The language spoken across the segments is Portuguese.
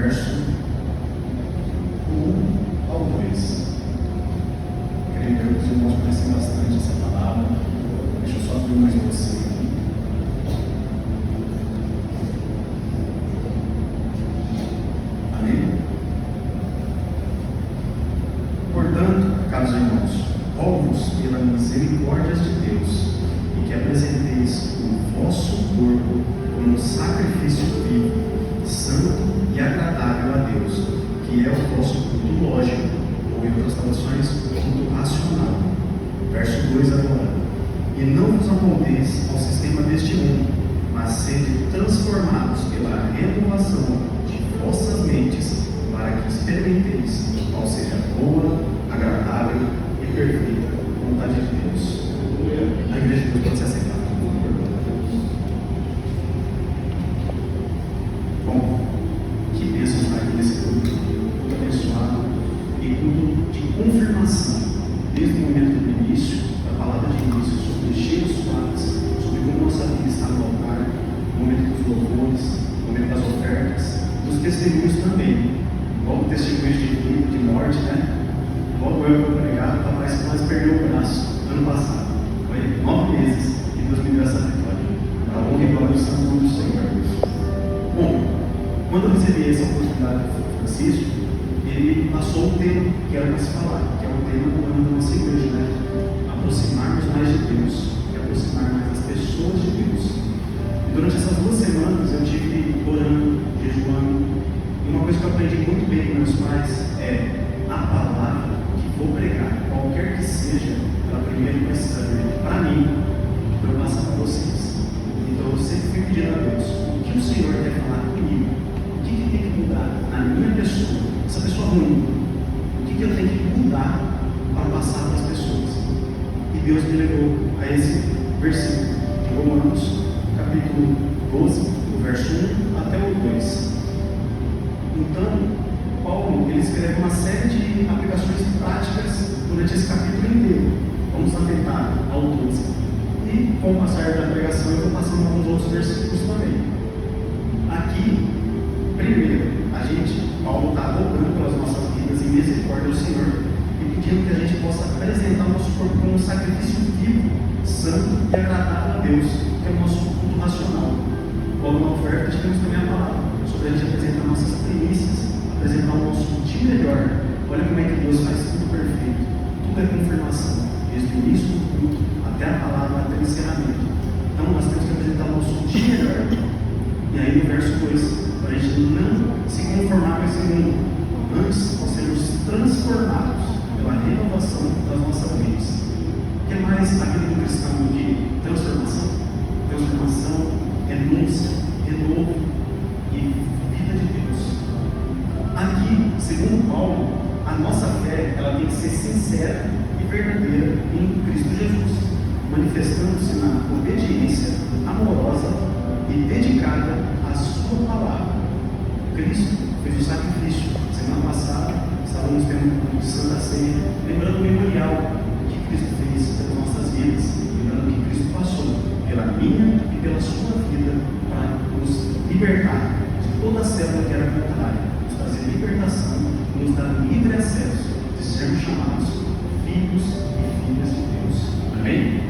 verso 1 ao 2. Creio que os irmãos conhecem bastante essa palavra. Deixa eu só abrir mais você aqui. Amém? Portanto, caros irmãos, rogo-vos pela misericórdia de Deus, e que apresenteis o vosso corpo como sacrifício vivo, santo e agradável a Deus, que é o vosso culto lógico, ou em outras traduções, culto racional. Verso 2 agora. E não vos amoldeis ao sistema deste mundo, mas sede transformados pela renovação de vossas mentes, para que experimenteis qual seja a boa, agradável e perfeita vontade de Deus. A igreja de Deus pode se aceitar. Bom, que bênção estar aqui nesse culto, muito abençoado e culto de confirmação, desde o momento do início, da palavra de início, sobre cheios suaves, sobre como nossa vida está no altar, no momento dos louvores, no momento das ofertas, dos testemunhos também. Logo testemunhos de vida, de morte, né? Logo eu vou pregar, parece que nós perdemos o braço ano passado. Foi 9 meses que Deus me deu essa vitória. Para a honra e glória do santo nome do Senhor. Bom, quando eu recebi essa oportunidade do Francisco, ele passou um tema que era para se falar, que é o tema do ano da nossa igreja, né? Aproximarmos mais de Deus, e aproximar mais das pessoas de Deus. E durante essas 2 semanas eu tive orando, jejuando, e uma coisa que eu aprendi muito bem com meus pais é a palavra que vou pregar, qualquer que seja, ela primeiro vai saber para mim, para eu passar para vocês. Então eu sempre fui pedindo a Deus o que o Senhor quer falar comigo, o que tem que mudar na minha pessoa, essa pessoa ruim, o que eu tenho que mudar para passar para as pessoas. E Deus me levou a esse versículo de Romanos, capítulo 12, do verso 1 até o 2. Então, Paulo ele escreve uma série de aplicações práticas durante esse capítulo inteiro. Vamos atentar ao 12. E com o passar da pregação eu vou passando alguns outros versículos também. Aqui, primeiro, Paulo está rogando pelas nossas vidas em misericórdia ao Senhor e pedindo que a gente possa apresentar o nosso corpo como um sacrifício vivo, santo e agradável a Deus, que é o nosso culto racional. Logo na oferta, temos também a palavra sobre a gente apresentar nossas primícias, apresentar o nosso dia melhor. Olha como é que Deus faz tudo perfeito, tudo é confirmação, desde o início do culto até a palavra, até o encerramento. Então nós temos que apresentar o nosso dia melhor. E aí no verso 2, para a gente não se conformar com esse mundo, antes nós sermos transformados pela renovação das nossas mentes. O que mais a vida do cristão de transformação? Transformação, renúncia, renovo e vida de Deus. Aqui, segundo Paulo, a nossa fé ela tem que ser sincera e verdadeira em Cristo Jesus, manifestando-se na obediência amorosa e dedicada à sua palavra. Cristo fez o sacrifício. Semana passada estávamos tendo o Santa Ceia, lembrando o memorial que Cristo fez pelas nossas vidas, lembrando que Cristo passou pela minha e pela sua vida para nos libertar de toda a célula que era contrária, nos trazer libertação, nos dar livre acesso de sermos chamados filhos e filhas de Deus. Amém?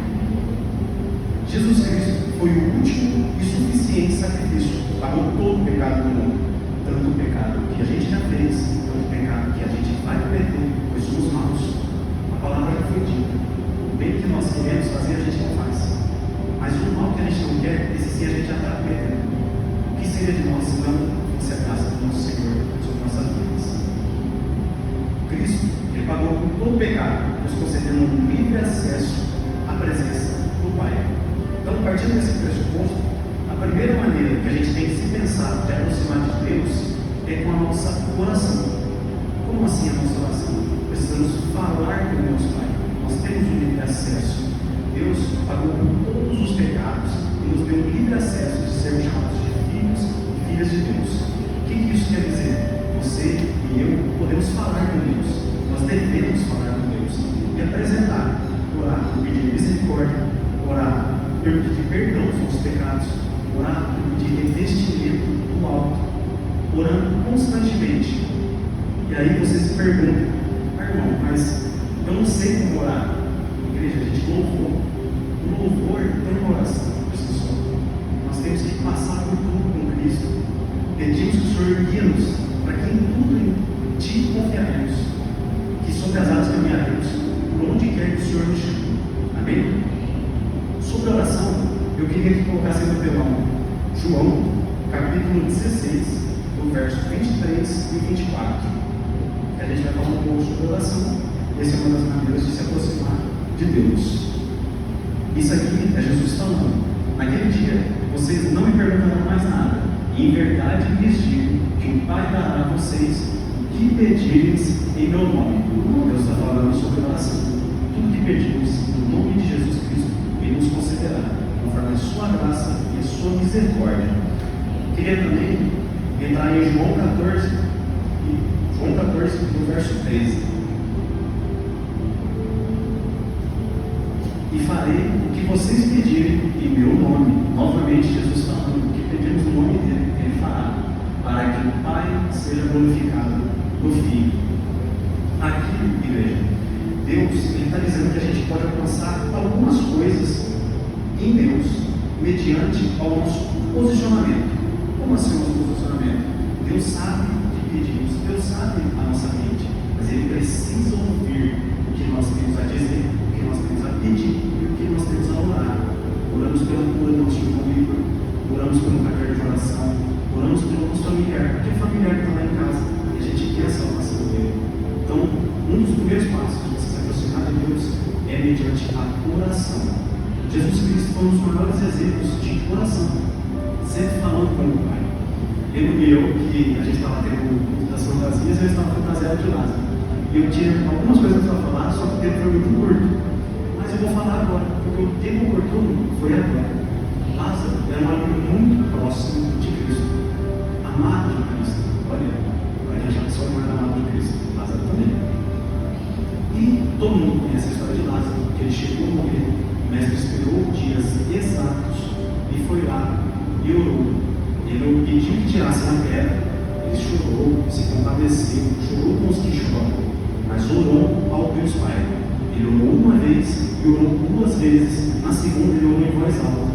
Jesus Cristo foi o último e suficiente sacrifício, pagou todo o pecado do mundo, tanto o pecado que a gente já fez, tanto o pecado que a gente vai cometer, pois somos maus. A palavra que foi dita, o bem que nós queremos fazer a gente não faz, mas o mal que a gente não quer, esse sim a gente já está cometendo. O que seria de nós se não fosse a graça do nosso Senhor sobre nossas vidas? Cristo, ele pagou por todo o pecado, nos concedendo um livre acesso à presença do Pai. Então, partindo desse pressuposto, a primeira maneira que a gente tem que se pensar de aproximar de Deus é com a nossa oração. Como assim a nossa oração? Precisamos falar com o nosso Pai. Nós temos um livre acesso. Deus pagou por todos os pecados e nos deu livre acesso de sermos chamados de filhos e filhas de Deus. O que isso quer dizer? Você e eu podemos falar com Deus. Nós devemos falar com Deus e apresentar, orar, pedir misericórdia, orar, pedir perdão dos nossos pecados, orar, pedir revestimento do alto, orando com constantemente. E aí você se pergunta: irmão, mas eu não sei como orar. Igreja, a gente louvou. O louvor tem uma oração. Nós temos que passar por tudo com Cristo. Pedimos que o Senhor guie-nos para que em tudo em Ti confiaremos, que sobre as águas caminharemos, por onde quer que o Senhor nos chame. Amém? Sobre a oração, eu queria que colocasse no telão João, capítulo 16, do verso 23 e 24. Que a gente vai falar um pouco sobre oração. Essa é uma das maneiras de se aproximar de Deus. Isso aqui é Jesus falando: naquele dia, vocês não me perguntarão mais nada. E em verdade lhes digo que o Pai dará a vocês o que pedirem em meu nome. Deus está falando sobre oração. Tudo que pedimos no nome de Jesus Cristo, Ele nos concederá, conforme a sua graça e a sua misericórdia. Queria também entrar em João 14, no verso 13. E farei o que vocês pedirem em meu nome. Novamente, Jesus falando: o que pedimos no nome dele, Ele fará, para que o Pai seja glorificado no Filho. Aqui, igreja, Deus está dizendo que a gente pode alcançar algumas coisas em Deus, mediante ao nosso posicionamento. Como assim o nosso posicionamento? Deus sabe o que pedimos, Deus sabe a nossa mente, mas Ele precisa ouvir o que nós temos a dizer, o que nós temos a pedir e o que nós temos a orar. Oramos pela cura do nosso irmão Igor, oramos pelo cartão de oração, oramos pelo nosso familiar, aquele familiar que está lá em casa, e a gente quer a salvação dele. Então, um dos primeiros passos de você se aproximar de Deus é mediante a oração. Jesus Cristo foi um dos maiores exemplos de oração, sempre falando com o Pai. Lembro que a gente estava tendo das fantasias, eu estava fantasiado de Lázaro. Eu tinha algumas coisas para falar, só que o tempo foi muito curto. Mas eu vou falar agora, porque o tempo oportuno foi agora. Lázaro era um amigo muito próximo de Cristo, amado de Cristo. Olha, a gente só não era amado de Cristo, Lázaro também. E todo mundo conhece a história de Lázaro, que ele chegou a morrer. O mestre esperou dias exatos e foi lá e orou. Ele pediu que tirasse a pedra, ele chorou, se compadeceu, chorou com os que choram, mas orou ao Deus Pai. Ele orou uma vez e orou duas vezes, na segunda ele orou em voz alta.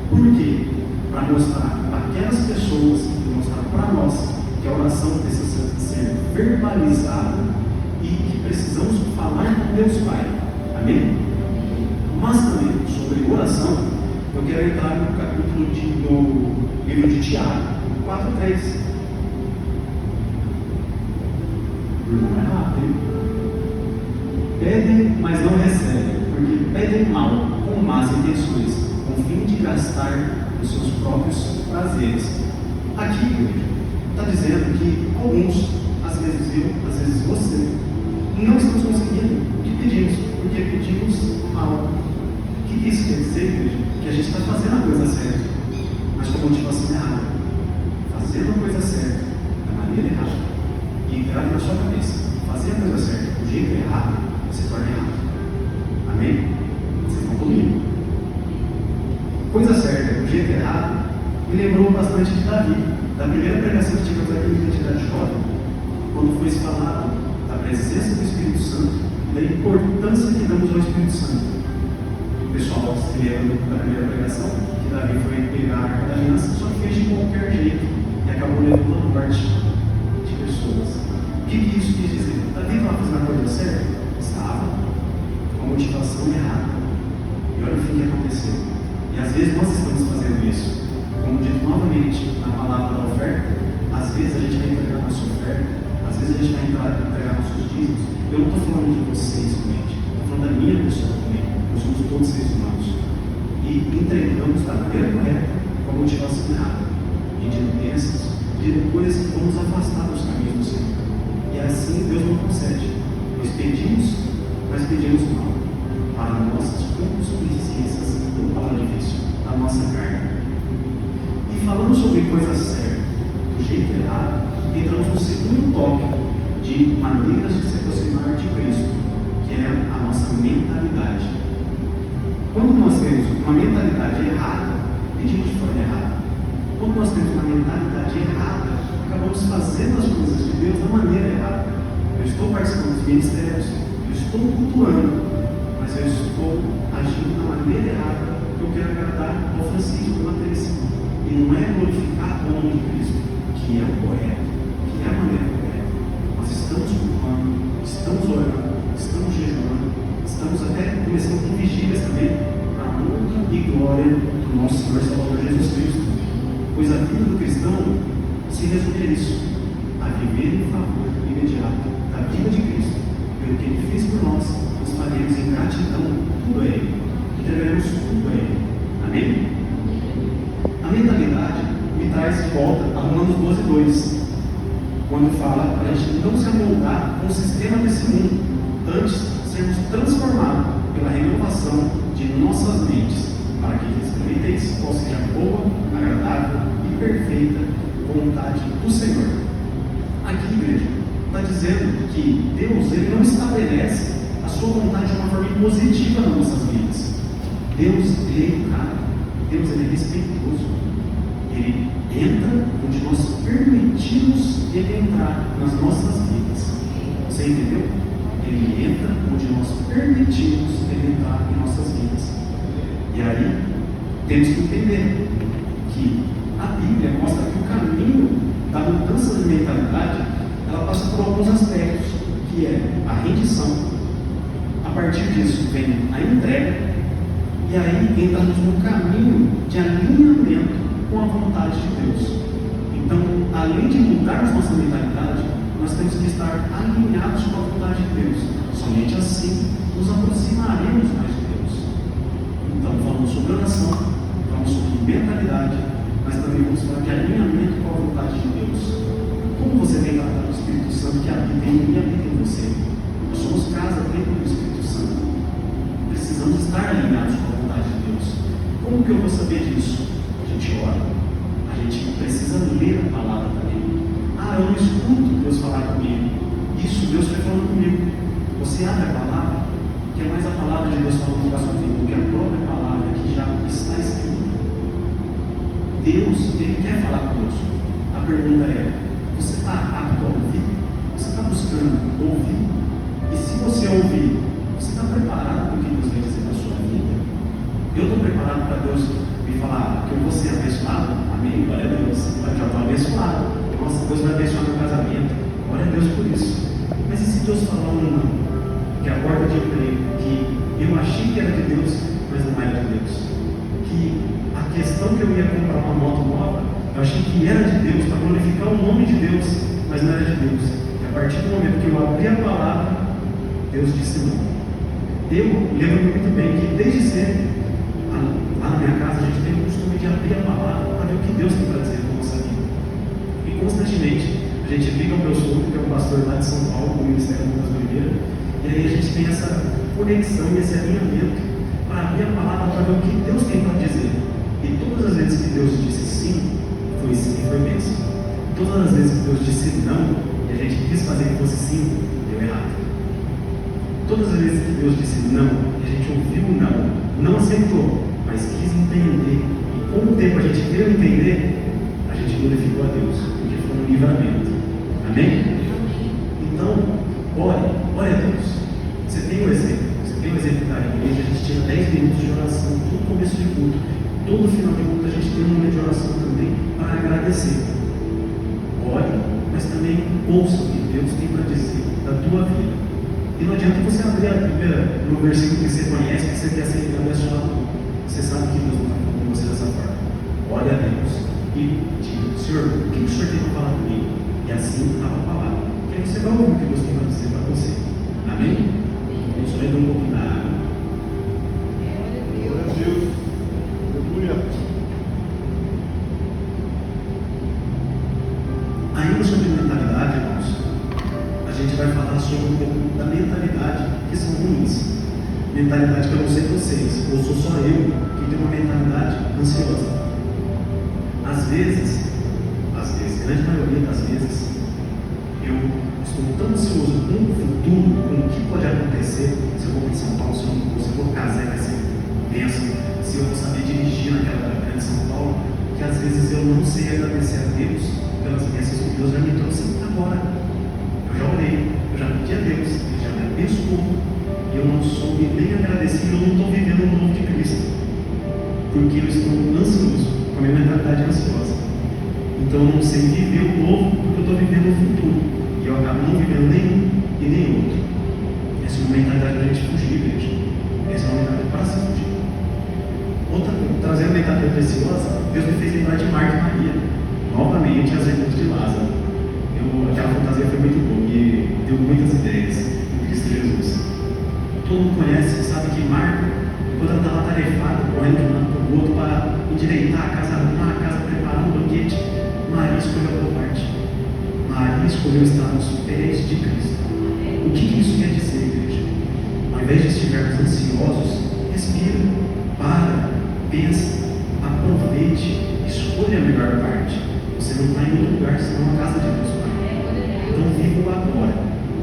Por quê? Para mostrar para aquelas pessoas e mostrar para nós que a oração precisa ser verbalizada e que precisamos falar com Deus Pai. Amém? Mas também sobre oração, eu quero entrar no capítulo do livro de Tiago, 4:3. Não é rápido. Pedem, mas não recebem, porque pedem mal, com más intenções, com o fim de gastar os seus próprios prazeres. Aqui, está dizendo que alguns, às vezes eu, às vezes você, não estamos conseguindo o que pedimos, porque pedimos mal. O que isso quer dizer, igreja? Que a gente está fazendo a coisa certa, mas com a motivação errada. Fazendo a coisa certa da maneira errada. E grave na sua cabeça: fazer a coisa certa do jeito errado se torna errado. Amém? Vocês estão comigo? Coisa certa do jeito errado me lembrou bastante de Davi, da primeira pregação que tivemos aqui no Identidade Jovem, quando foi falado da presença do Espírito Santo e da importância que damos ao Espírito Santo. O pessoal se lembra da primeira pregação que Davi foi pegar a arca da aliança, só que fez de qualquer jeito e acabou levando a morte de pessoas. O que isso quis dizer? Davi estava fazendo a coisa certa? Estava, com a motivação errada. E olha o fim que aconteceu. E às vezes nós estamos fazendo isso. Como dito novamente na palavra da oferta, às vezes a gente vai entregar nossa oferta, às vezes a gente vai entregar nossos dízimos. Eu não estou falando de vocês somente, estou falando da minha pessoa também. Nós somos todos seres humanos. E entregamos da maneira correta, com a motivação errada, pedindo bênçãos, pedindo coisas que vão nos afastar dos caminhos do Senhor. E assim Deus não concede. Nós pedimos, mas pedimos mal, para nossas concupiscências do paladifício, da nossa carne. E falando sobre coisa certa, do jeito errado, entramos no segundo tópico de maneiras de se aproximar de Cristo, que é a nossa mentalidade. Quando nós temos uma mentalidade errada, pedimos de forma errada. Quando nós temos uma mentalidade errada, acabamos fazendo as coisas de Deus da maneira errada. Eu estou participando dos ministérios, eu estou cultuando, mas eu estou agindo da maneira errada, porque eu quero agradar ao Francisco, ao Patrícia. E não é glorificar o nome de Cristo, que é o correto, que é a maneira correta. Nós estamos cultuando, estamos orando, estamos jejuando, estamos até começando com vigílias também, para a honra e glória do nosso Senhor e Salvador Jesus Cristo. Pois a vida do cristão se resume a isso, a viver em favor imediato da vida de Cristo, pelo que Ele fez por nós, nos faremos em gratidão tudo a Ele, entregaremos tudo a Ele. Amém? A mentalidade me traz de volta a Romanos 12:2, quando fala para a gente não se amoldar com o sistema desse mundo, antes sermos transformados pela renovação de nossas mentes, para que experimenteis qual seja a boa, agradável e perfeita vontade do Senhor. Aqui, igreja, está dizendo que Deus ele não estabelece a sua vontade de uma forma impositiva nas nossas vidas. Deus ele é educado, Deus ele é respeitoso. Ele entra onde nós permitimos ele entrar nas nossas vidas. Você entendeu? Ele entra onde nós permitimos ele entrar em nossas vidas. E aí, temos que entender que a Bíblia mostra que o caminho da mudança de mentalidade ela passa por alguns aspectos, que é a rendição. A partir disso vem a entrega, e aí entramos no caminho de alinhamento com a vontade de Deus. Então, além de mudarmos nossa mentalidade, nós temos que estar alinhados com a vontade de Deus. Somente assim nos aproximaremos mais de Deus. Então, falamos sobre oração, falamos sobre mentalidade, mas também vamos falar de alinhamento com a vontade de Deus. Como você tem tratado o Espírito Santo que habita em mim e habita em você? Nós somos casa, templo do Espírito Santo. Precisamos estar alinhados com a vontade de Deus. Como que eu vou saber disso? A gente ora. A gente precisa ler a palavra também. Ah, eu não escuto Deus falar comigo. Isso Deus foi falando comigo. Você abre a palavra, que é mais a palavra de Deus falando com a sua vida do que a própria palavra que já está escrita. Deus, Ele quer falar conosco. A pergunta é: você está apto a ouvir? Você está buscando ouvir? E se você ouvir, você está preparado para o que Deus vai dizer na sua vida? Eu estou preparado para Deus me falar que eu vou ser abençoado? Amém? Glória a Deus. Eu já estou abençoado. Nossa, Deus vai abençoar meu casamento. Glória a Deus por isso. Mas e se Deus falar um não? Que a porta de emprego, que eu achei que era de Deus, mas não era de Deus. Que a questão que eu ia comprar uma moto nova, eu achei que era de Deus, para glorificar o nome de Deus, mas não era de Deus. E a partir do momento que eu abri a palavra, Deus disse não. Eu lembro muito bem que desde cedo, lá na minha casa, a gente tem o costume de abrir a palavra para ver o que Deus tem para dizer na nossa vida. E constantemente, a gente liga ao meu sogro, que é um pastor lá de São Paulo, do Ministério Lucas Oliveira, e aí a gente tem essa conexão e esse alinhamento para abrir a palavra para ver o que Deus tem para dizer. E todas as vezes que Deus disse sim, foi sim e foi bênção. Todas as vezes que Deus disse não, e a gente quis fazer que fosse sim, deu errado. Todas as vezes que Deus disse não, e a gente ouviu não aceitou, mas quis entender, e com o tempo a gente veio entender, a gente glorificou a Deus, porque foi um livramento. Amém? Então, ore a Deus. Você tem um exemplo da igreja, a gente tira 10 minutos de oração, todo começo de culto, todo final de culto a gente tem um momento de oração também para agradecer. Ore, mas também ouça o que Deus tem para dizer da tua vida. E não adianta você abrir a Bíblia no versículo que você conhece, que você quer ser abençoado. Você sabe que Deus não está falando com você dessa forma. Ore a Deus e diga: Senhor, o que o Senhor tem para falar comigo? E assim abra a palavra. Porque aí você vai ouvir o que Deus tem para dizer para você. Amém? Vamos só beber um pouquinho da água. Glória a Deus. Aleluia. Ainda sobre mentalidade, irmãos, a gente vai falar sobre um pouco da mentalidade que são ruins. Mentalidade que eu não sei vocês, ou sou só eu que tenho uma mentalidade ansiosa. Às vezes, grande maioria das vezes, eu estou tão ansioso com o futuro, com o que pode acontecer, se eu vou para São Paulo, se eu vou casar, vai ser bênção, se eu vou saber dirigir naquela grande São Paulo, que às vezes eu não sei agradecer a Deus pelas bênçãos que Deus já me trouxe agora. Eu já orei, eu já pedi a Deus, Ele já me abençoou. E eu não soube nem agradecer, eu não estou vivendo o novo de Cristo. Porque eu estou ansioso, com a minha mentalidade ansiosa. Então eu não sei viver o novo, porque eu estou vivendo o futuro. E eu acabo não vivendo nenhum e nem outro. Essa é uma mentalidade para a gente fugir, igreja. Essa é uma mentalidade para se fugir. Outra coisa, trazendo a mentalidade preciosa, Deus me fez lembrar de Marta e Maria. Novamente, as irmãs de Lázaro. Aquela fantasia foi muito boa e deu muitas ideias em Cristo Jesus. Todo mundo conhece, sabe que Marta, quando ela estava tarefada, correndo de um lado para o outro para endireitar a casa, arrumar a casa, preparar um banquete, Maria escolheu a boa parte. Maria escolheu estar nos pés de Cristo. O que isso quer dizer, igreja? Ao invés de estivermos ansiosos, respira, para, pensa, aproveite, escolha a melhor parte. Você não está em outro lugar, senão na casa de Deus. Então viva o agora.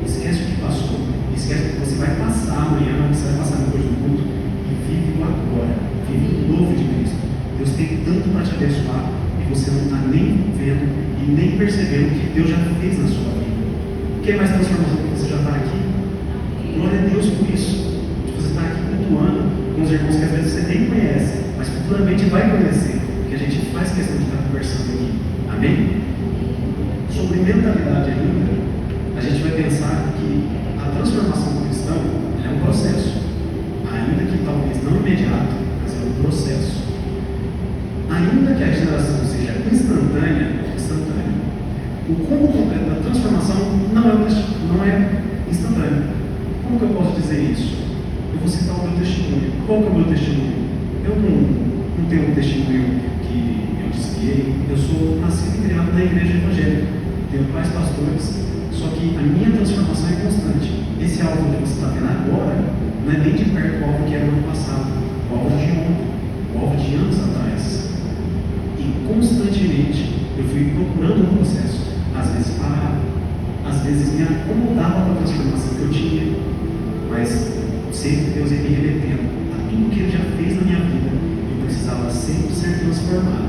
Esquece o que passou. Esquece que você vai passar amanhã, você vai passar depois do culto. E vive o agora. Vive o novo de Cristo. Deus tem tanto para te abençoar e você não está nem vendo e nem percebendo o que Deus já fez na sua vida. Quer mais transformação que você já está aqui? Glória a Deus por isso. Você está aqui cultuando com os irmãos que às vezes você nem conhece, mas futuramente vai conhecer, porque a gente faz questão de estar conversando aqui. Amém? Sobre mentalidade ainda, a gente vai pensar que a transformação do cristão é um processo, ainda que talvez não imediato, mas é um processo. Ainda que a regeneração seja instantânea, o como completo da transformação não é instantâneo. Como que eu posso dizer isso? Eu vou citar o meu testemunho. Qual que é o meu testemunho? Eu não tenho um testemunho que eu desviei. Eu sou nascido e criado na igreja evangélica. Tenho pais pastores, só que a minha transformação é constante. Esse alvo que você está vendo agora não é nem de perto o alvo que era no ano passado, o alvo de ontem, o alvo de anos atrás. E constantemente eu fui procurando um processo, às vezes parava, às vezes me acomodava com a transformação que eu tinha, mas sempre Deus ia me remetendo a tudo que Ele já fez na minha vida. Eu precisava sempre ser transformado.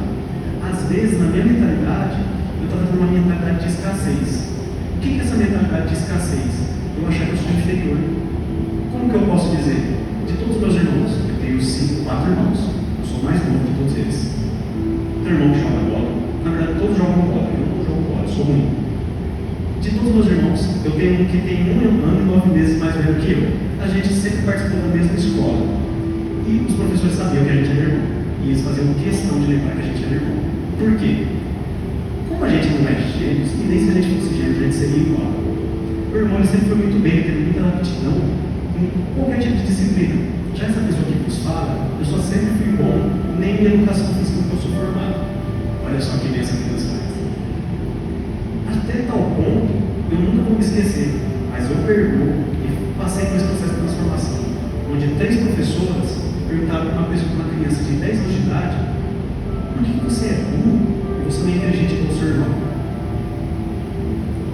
Às vezes, na minha mentalidade, eu estava tendo uma mentalidade de escassez. O que é essa mentalidade de escassez? Eu achava que eu sou inferior. Como que eu posso dizer? De todos os meus irmãos, eu tenho 4 irmãos, eu sou o mais novo de todos eles. Tem irmão que joga bola, na verdade todos jogam bola, eu não jogo bola, eu sou ruim. De todos os meus irmãos, eu tenho um que tem 1 ano e 9 meses mais velho que eu. A gente sempre participou da mesma escola. E os professores sabiam que a gente era irmão. E eles faziam questão de lembrar que a gente era irmão. Por quê? Como a gente não é gêmeos, e nem se a gente fosse gêmeos, a gente seria igual. O irmão ele sempre foi muito bem, ele teve muita aptidão em qualquer tipo de disciplina. Já essa pessoa que nos fala, eu só sempre fui bom, nem em educação física que eu sou formado. Olha só que bênção que Deus faz. Até tal ponto, eu nunca vou me esquecer, mas eu perdoo e passei por esse processo de transformação, onde 3 professoras perguntaram para uma criança de 10 anos de idade: por que você é burro e você não é inteligente como o seu irmão?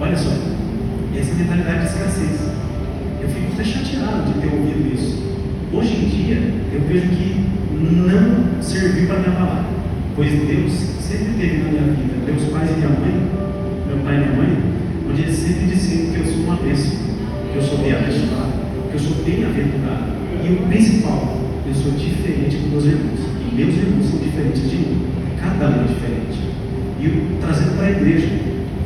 Olha só, essa é a mentalidade de escassez. Eu fico até chateado de ter ouvido isso. Hoje em dia, eu vejo que não serviu para me abalar, pois Deus sempre teve na minha vida, meus pais e minha mãe, meu pai e minha mãe, onde eles sempre disseram que eu sou uma bênção, que eu sou bem abençoado, que eu sou bem aventurado. E o principal, eu sou diferente dos meus irmãos. E meus irmãos são diferentes de mim. Cada um é diferente. E eu, trazendo para a igreja,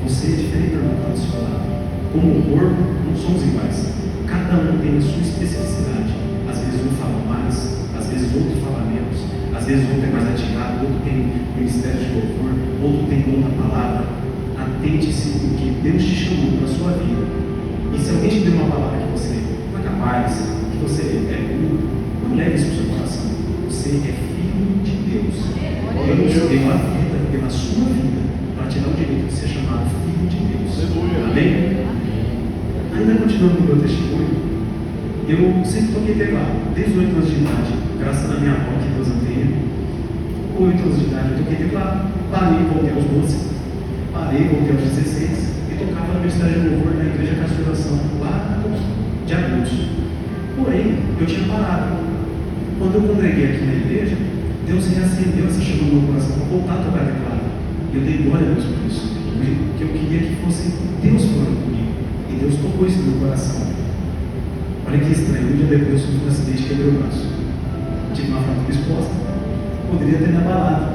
você é diferente da irmã do seu lado. Como o corpo, não somos iguais. Cada um tem a sua especificidade. Às vezes um fala mais, às vezes outro fala menos, às vezes outro é mais atirado, outro tem ministério de louvor, outro tem outra palavra. Atente-se no que Deus te chamou para a sua vida. E se alguém te deu uma palavra que você não é capaz, que você é burro, não leve isso para o seu coração. Você é filho de Deus. Deus deu a vida pela sua vida para te dar o direito de ser chamado filho de Deus. Amém? Ainda continuando no meu testemunho, eu sempre toquei teclado, desde 8 anos de idade, graças à minha avó, que Deus a tenha. Com 8 anos de idade eu toquei teclado, parei, voltei aos 12, parei, voltei aos 16 e tocava no Ministério de Louvor na Igreja Casa de Oração, lá de adultos. Porém, eu tinha parado. Quando eu congreguei aqui na igreja, Deus reacendeu essa chama no meu coração para voltar a tocar teclado. E eu dei glória a Deus por isso. que eu queria que fosse Deus falando comigo. E Deus tocou isso no meu coração. Olha que estranho, um dia depois eu sofri um acidente e quebrei o braço. Tive uma fratura exposta. Poderia ter me abalado.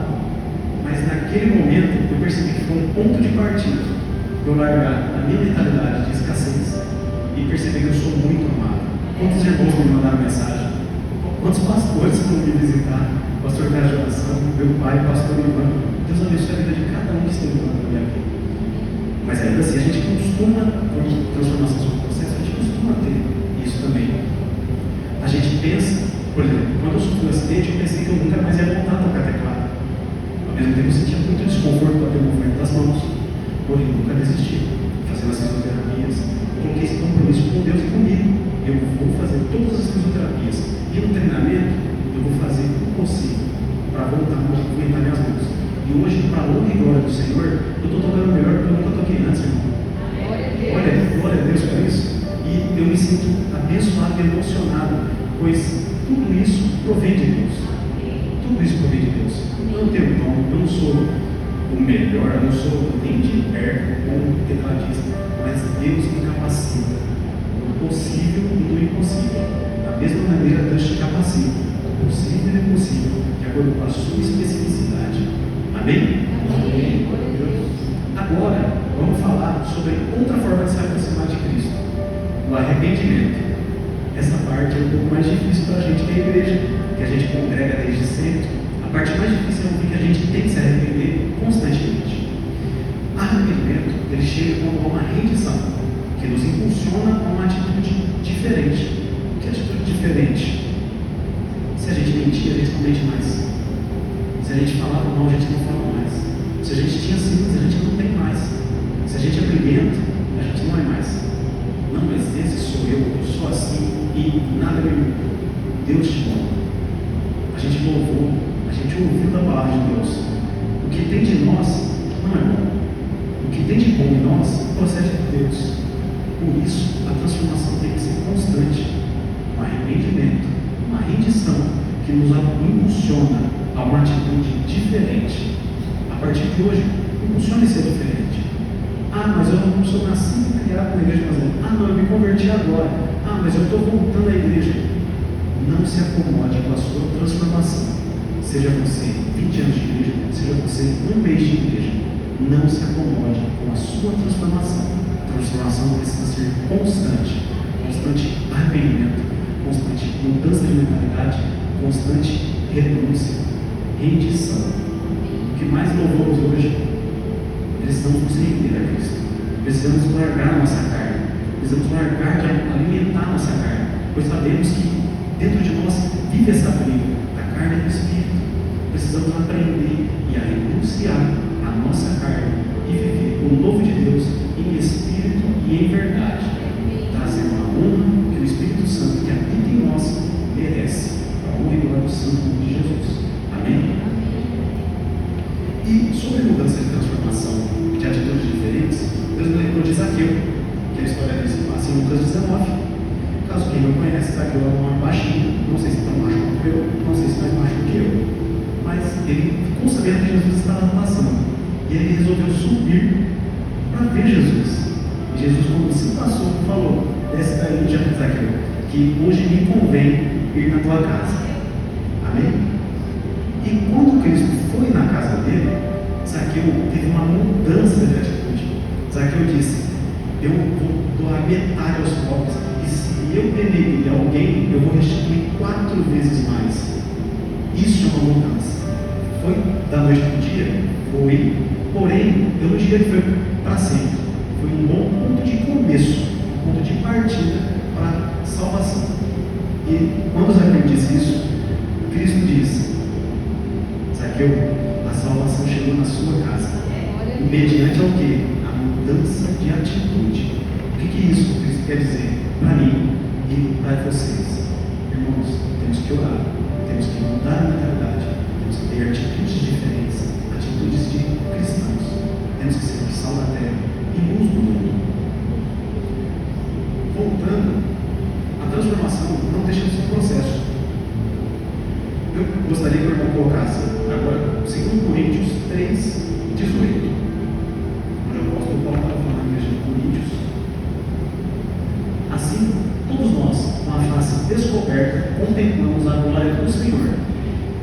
Mas naquele momento eu percebi que foi um ponto de partida para eu largar a minha mentalidade de escassez e perceber que eu sou muito amado. Quantos irmãos me mandaram mensagem? Quantos pastores foram me visitar? Pastor Casa de Oração, meu pai, pastor Ivan. Deus abençoe a vida de cada um que esteve lá na minha vida. Mas ainda assim, a gente costuma, quando transformação sobre o processo, a gente costuma ter isso também. A gente pensa, por exemplo, quando eu sofri um acidente, eu pensei que eu nunca mais ia voltar a tocar teclado. Ao mesmo tempo, eu sentia muito desconforto para ter o movimento das mãos, porém, nunca desisti. Fazendo as fisioterapias, coloquei esse compromisso com Deus e comigo. Eu vou fazer todas as fisioterapias. E no treinamento, eu vou fazer o possível para voltar a movimentar minhas mãos. E hoje, para a honra e glória do Senhor, eu estou tocando melhor do que eu nunca toquei antes, irmão. Glória a Deus por isso. E eu me sinto abençoado e emocionado, pois tudo isso provém de Deus. Tudo isso provém de Deus. Eu não tenho dom, eu não sou o melhor, eu não sou nem de perto ou tecladista, mas Deus me capacita. O possível e do impossível. Da mesma maneira, Deus te capacita. O possível e o impossível, de acordo com a sua especificidade. Amém? Amém. Agora, vamos falar sobre outra forma de se aproximar de Cristo. O arrependimento. Essa parte é um pouco mais difícil para a gente que é a igreja, que a gente congrega desde sempre. A parte mais difícil é ouvir que a gente tem que se arrepender constantemente. Arrependimento, ele chega como uma rendição, que nos impulsiona a uma atitude diferente. Que atitude diferente? Se a gente mentir, a gente não mente mais. Se a gente falava mal, a gente não fala mais. Se a gente tinha ciúmes, a gente não tem mais. Se a gente é briguento, a gente não é mais. Não, mas esse sou eu sou assim e nada me muda. Deus te honra. A gente louvou, a gente ouviu da palavra de Deus. O que tem de nós não é bom. O que tem de bom em nós procede de Deus. Por isso, a transformação tem que ser constante. Um arrependimento, uma rendição que nos impulsiona a uma atitude diferente. A partir de hoje, impulsione ser diferente. Ah, mas eu não sou nascido e criado na igreja fazendo. Ah, não, eu me converti agora. Ah, mas eu estou voltando à igreja. Não se acomode com a sua transformação. Seja você 20 anos de igreja, seja você um mês de igreja. Não se acomode com a sua transformação. A transformação precisa ser constante. Constante arrependimento, constante mudança de mentalidade, constante renúncia, rendição. O que mais louvamos hoje? Precisamos nos render a Cristo. Precisamos largar a nossa carne. Precisamos largar de alimentar a nossa carne. Pois sabemos que dentro de nós vive essa briga. A carne é do Espírito. Precisamos aprender e a renunciar a nossa carne e viver o novo de Deus em Espírito e em verdade. Trazendo a honra que o Espírito Santo que habita em nós merece. A honra e glória do Santo nome de Jesus. Amém? E sobre mudança de transformação de atitudes diferentes, Deus me lembrou de Zaqueu, que é a história dele se passa em Lucas 19. Caso quem não conhece, Zaqueu é um baixinho, não sei se tão baixo quanto eu, não sei se mais baixo do que eu, mas ele ficou sabendo que Jesus estava passando, e ele resolveu subir para ver Jesus. E Jesus, quando se passou, falou: desce daí, Zaqueu, que hoje me convém ir na tua casa. Amém? E quando Cristo foi na casa dele, Zaqueu teve uma mudança de atitude. Zaqueu disse: eu vou doar metade aos pobres, e se eu deveria alguém, eu vou restituir 4 vezes mais. Isso é uma mudança. Foi da noite para o dia? Foi. Porém, eu não diria que foi para sempre. Foi um bom ponto de começo, um ponto de partida para a salvação. E quando Zaqueu disse isso, Cristo disse: Zaqueu, a salvação chegou na sua casa. Mediante ao quê? A mudança de atitude. O que isso Cristo quer dizer para mim e para vocês? Irmãos, temos que orar, temos que mudar a mentalidade, temos que ter atitudes diferentes, atitudes de cristãos. Temos que ser sal da terra e luz do mundo. Voltando, a transformação não deixa de ser um processo. Eu gostaria que o irmão colocasse agora 2 Coríntios 3, 18. Onde eu contemplamos a glória do Senhor,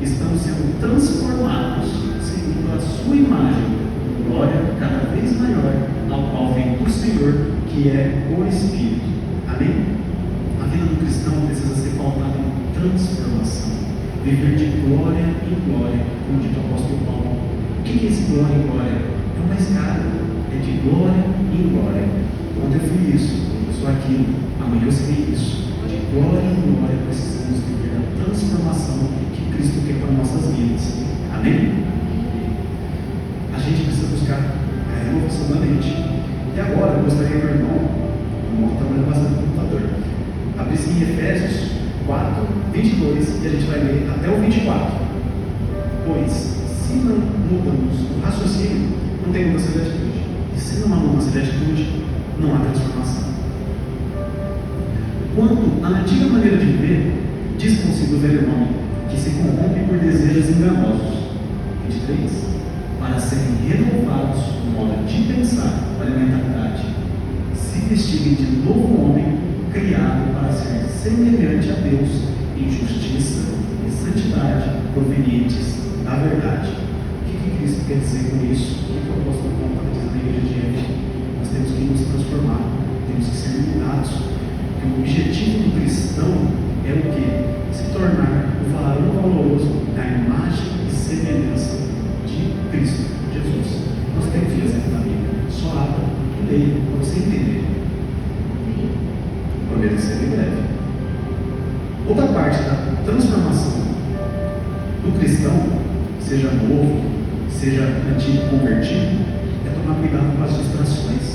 estamos sendo transformados segundo a sua imagem, com glória cada vez maior, ao qual vem do Senhor, que é o Espírito. Amém? A vida do cristão precisa ser pautada em transformação, viver de glória em glória, como diz o apóstolo Paulo. O que é esse glória em glória? É uma escada, é de glória em glória. Ontem eu fui isso, eu sou aquilo, amanhã eu serei isso. De glória em glória precisamos viver a transformação que Cristo quer para nossas vidas. Amém? A gente precisa buscar a renovação da mente. E agora eu gostaria, meu irmão trabalhando bastante no computador, abrir em Efésios 4, 22, e a gente vai ler até o 24. Pois, se não mudamos o raciocínio, não tem mudança de atitude. E se não há mudança de atitude, não há transformação. Quanto à antiga maneira de viver, diz consigo o velho homem, que se corrompe por desejos enganosos. 23. Para serem renovados no modo de pensar, para a mentalidade, se vestirem de novo homem, criado para ser semelhante a Deus em justiça e santidade provenientes da verdade. O que Cristo quer dizer com isso? O que o apóstolo Paulo está dizendo na igreja de Éfeso? Nós temos que nos transformar, temos que ser mudados. Porque o objetivo do cristão é o quê? Se tornar o varão valoroso da imagem e semelhança de Cristo Jesus. Nós temos de exemplo na Bíblia. Só abra e leia para você entender. Prometo ser em breve. Outra parte da transformação do cristão, seja novo, seja antigo, convertido, é tomar cuidado com as distrações.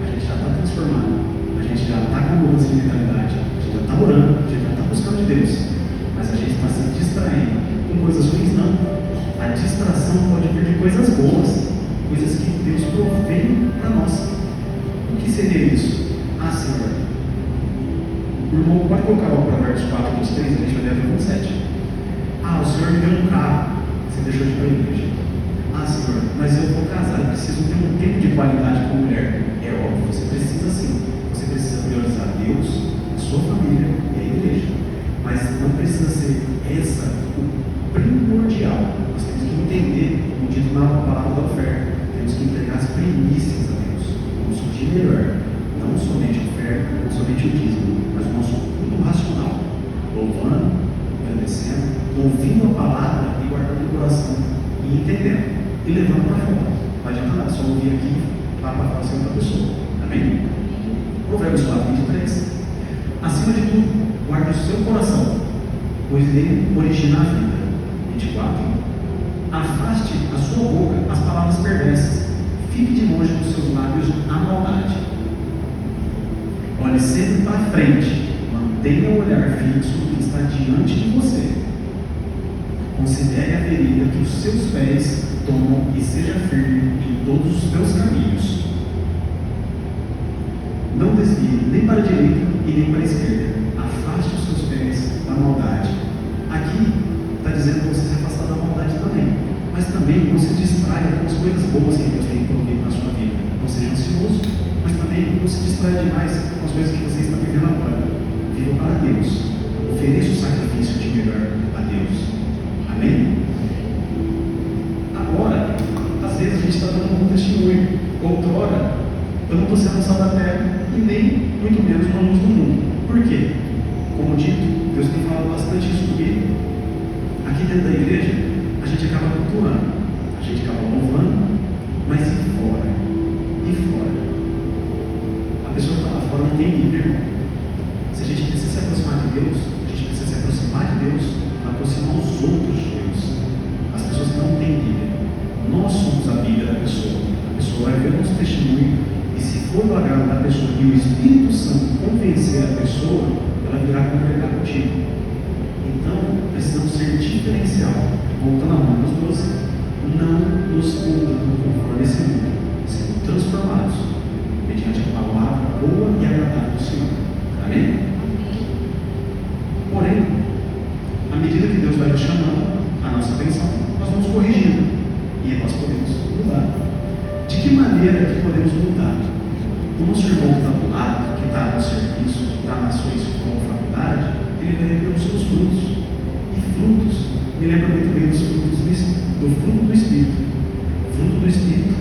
A gente já está transformado, a gente já está com mudança de mentalidade, a gente já está orando, a gente já está buscando de Deus, mas a gente está se distraindo com coisas ruins. Não. A distração pode vir de coisas boas, coisas que Deus provém para nós. O que seria isso? Senhor, o irmão pode colocar o Provérbios 4, 23, a gente vai ler até 27. O Senhor me deu um carro, você deixou de ir para a igreja. Senhor, mas eu vou casar, eu preciso ter um tempo de qualidade com a mulher. É óbvio, você precisa sim. Você precisa priorizar Deus, a sua família e a igreja. Mas não precisa ser essa o primordial. Nós temos que entender, como dito na palavra da oferta, temos que entregar as primícias a Deus, o nosso dia melhor. Não somente a oferta, não somente o dízimo, mas o nosso culto racional, louvando, agradecendo, ouvindo a palavra e guardando o coração, e entendendo, e levando para fora. Não adianta nada, só ouvir aqui para falar assim outra pessoa. Amém? Provérbios 4, 23. Acima de tudo, guarde o seu coração, pois ele origina a vida. 24. Afaste a sua boca as palavras perversas, fique de longe dos seus lábios a maldade. Olhe sempre para frente, mantenha o olhar fixo no que está diante de você. Considere a vereda que os seus pés tomam e seja firme em todos os teus caminhos. Não desvie nem para a direita e nem para a esquerda. Afaste os seus pés da maldade. Aqui está dizendo para você se afastar da maldade também, mas também não se distraia com as coisas boas que Deus tem provido na sua vida. Não seja ansioso, mas também não se distraia demais com as coisas que você está vivendo agora. Viva para Deus. Ofereça o sacrifício de melhor a Deus. Amém? Agora, às vezes a gente está dando um testemunho. Outrora, eu não estou sendo sal da terra e nem muito menos uma luz do mundo. Por quê? Como dito, Deus tem falado bastante isso comigo. Aqui dentro da igreja, a gente acaba cultuando, a gente acaba louvando, mas e fora? E fora? A pessoa que está lá fora não tem Bíblia, irmão. Se a gente precisa se aproximar de Deus, a gente precisa se aproximar de Deus para aproximar os outros de Deus. As pessoas que não têm Bíblia. Nós somos a Bíblia da pessoa. A pessoa vai ver o nosso testemunho e se for do agrado da pessoa e o Espírito Santo convencer a pessoa, ela virá congregar contigo. Então, precisamos ser diferencial. Voltando a Romanos 12, não nos mudando conforme esse mundo, sendo transformados mediante a palavra boa e agradável do Senhor. Amém? Porém, à medida que Deus vai nos chamando a nossa atenção, nós vamos corrigindo e nós podemos mudar. De que maneira que podemos mudar? O nosso irmão que está do lado, que está no serviço, que está na sua escola, faculdade, ele vai ver pelos seus frutos. E frutos, me lembra muito bem dos frutos do fruto do Espírito. Fruto do Espírito,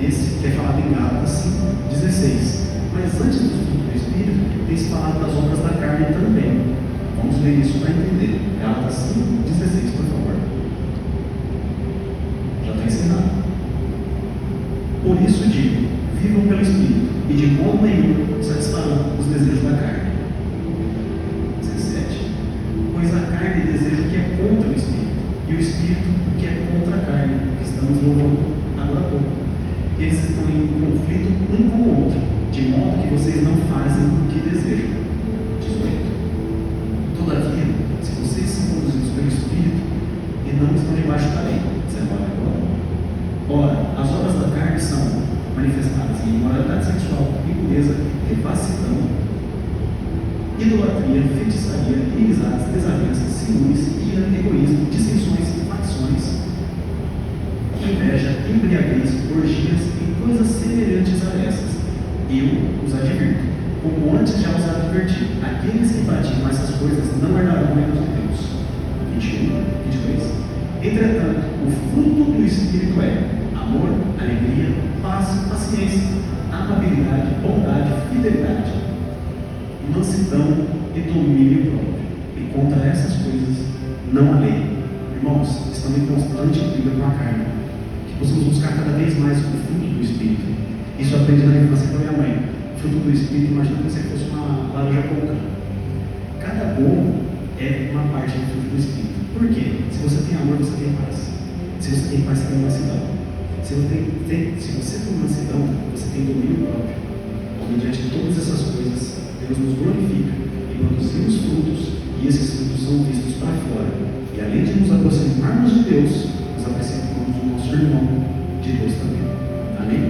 esse que é falado em Gálatas 5:16. Mas antes do fruto do Espírito, tem se falado das obras da carne também. Vamos ler isso para entender. Gálatas 5:16, por favor. Já está ensinado. Por isso digo, vivam pelo Espírito, e de modo nenhum satisfarão os desejos da carne. 17. Pois a carne deseja o que é contra o Espírito, e o Espírito o que é contra a carne, que estamos louvando agora há pouco. Eles estão em conflito um com o outro, de modo que vocês não fazem o que desejam. 18. Todavia, se vocês são conduzidos pelo Espírito, e não estão debaixo da lei, 19 agora. Ora, as obras da carne são manifestadas em imoralidade sexual, impureza, devassidão, idolatria, feitiçaria, inimizades, desavenças, ciúmes, ira, egoísmo, dissensões, facções, inveja, embriaguez, orgias e coisas semelhantes a essas. Eu os advirto, como antes já os adverti, aqueles que praticam essas coisas não herdarão o reino de Deus. 21, 22. Entretanto, o fruto do Espírito é amor, alegria, paz, paciência, amabilidade, bondade, fidelidade, mansidão e domínio próprio. E contra essas coisas não há lei. Irmãos, estamos em constante briga com a carne. Que possamos buscar cada vez mais o fruto do Espírito. Isso eu aprendi na infância com a minha mãe. O fruto do Espírito, imagina como se fosse uma laranja colocada. Cada gomo é uma parte do fruto do Espírito. Por quê? Se você tem amor, você tem paz. Se você tem paz, você tem mansidão. Se você tem mansidão, você tem domínio próprio. E diante de todas essas coisas, Deus nos glorifica e produzimos frutos, e esses frutos são vistos para fora. E além de nos aproximarmos de Deus, nos aproximamos do nosso irmão de Deus também. Amém?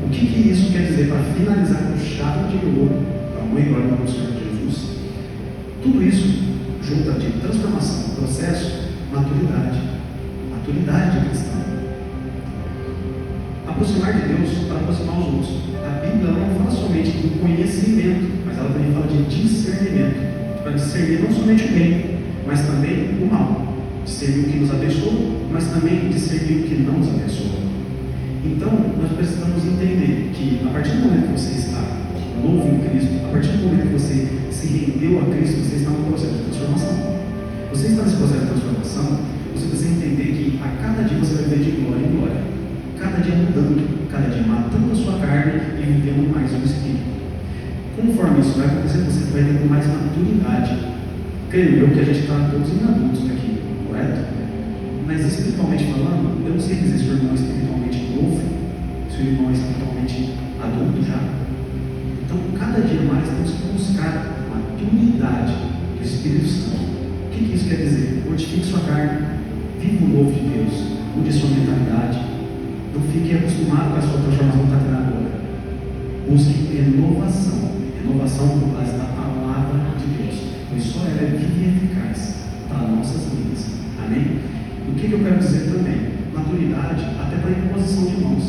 O que isso quer dizer para finalizar com chave de ouro, para a mãe glória do nosso Senhor Jesus? Tudo isso junta de transformação, processo, maturidade. Maturidade cristã. Aproximar de Deus para aproximar os outros. A Bíblia não fala somente do conhecimento, mas ela também fala de discernimento, para discernir não somente o bem, mas também o mal. Discernir o que nos abençoa, mas também discernir o que não nos abençoa. Então, nós precisamos entender que a partir do momento que você está novo em Cristo, a partir do momento que você se rendeu a Cristo, você está no processo de transformação. Você está nesse processo de transformação, você precisa entender que a cada dia você vai ver de glória em glória. Cada dia mudando, cada dia matando a sua carne e vivendo mais o Espírito. Conforme isso vai acontecer, você vai ter mais maturidade. Creio eu que a gente está todos em adultos aqui, correto? Mas espiritualmente falando, eu não sei dizer se o irmão é espiritualmente novo, se o irmão é espiritualmente adulto já. Então, cada dia mais temos que buscar maturidade do Espírito Santo. O que isso quer dizer? Mortifique sua carne, viva o novo de Deus, mude sua mentalidade. Não fique acostumado com a sua transformação que está tendo agora. Busque renovação. Renovação por base da palavra de Deus. Pois só ela é viva e eficaz para nossas vidas. Amém? O que eu quero dizer também? Maturidade até para a imposição de mãos.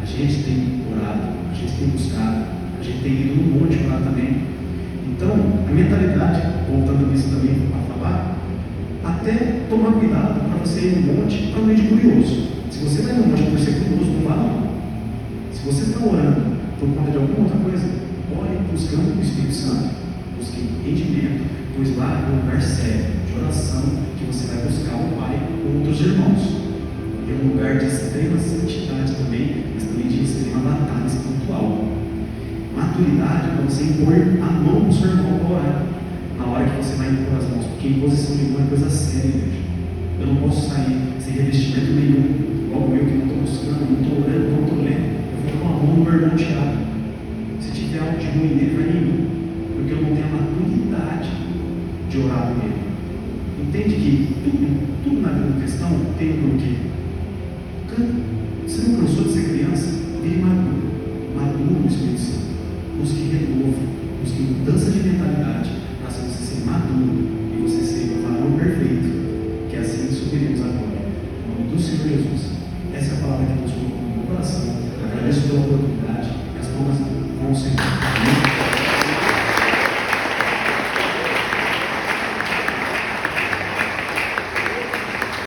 A gente tem orado, a gente tem buscado, a gente tem ido no monte orar também. Então, a mentalidade, voltando nisso também para falar, até tomar cuidado para você ir no monte para o meio de curioso. Se você vai no monte por ser curioso, não vá não. Se você está orando por conta de alguma outra coisa, ore buscando o Espírito Santo. Busque entendimento, pois lá é um lugar sério de oração que você vai buscar o Pai com outros irmãos. É um lugar de extrema santidade também, mas também de extrema batalha espiritual. Maturidade é para você impor a mão do seu irmão para orar. Na hora que você vai impor as mãos, porque imposição de mão é coisa séria, igreja. Eu não posso sair sem revestimento nenhum. Logo eu que não estou buscando, não estou orando, não estou lendo, eu vou com a mão no meu irmão Tiago. Se tiver algo de ruim nele, vai em mim, porque eu não tenho a maturidade de orar por ele. Entende que tudo na vida do cristão tem um porquê. Você não cansou de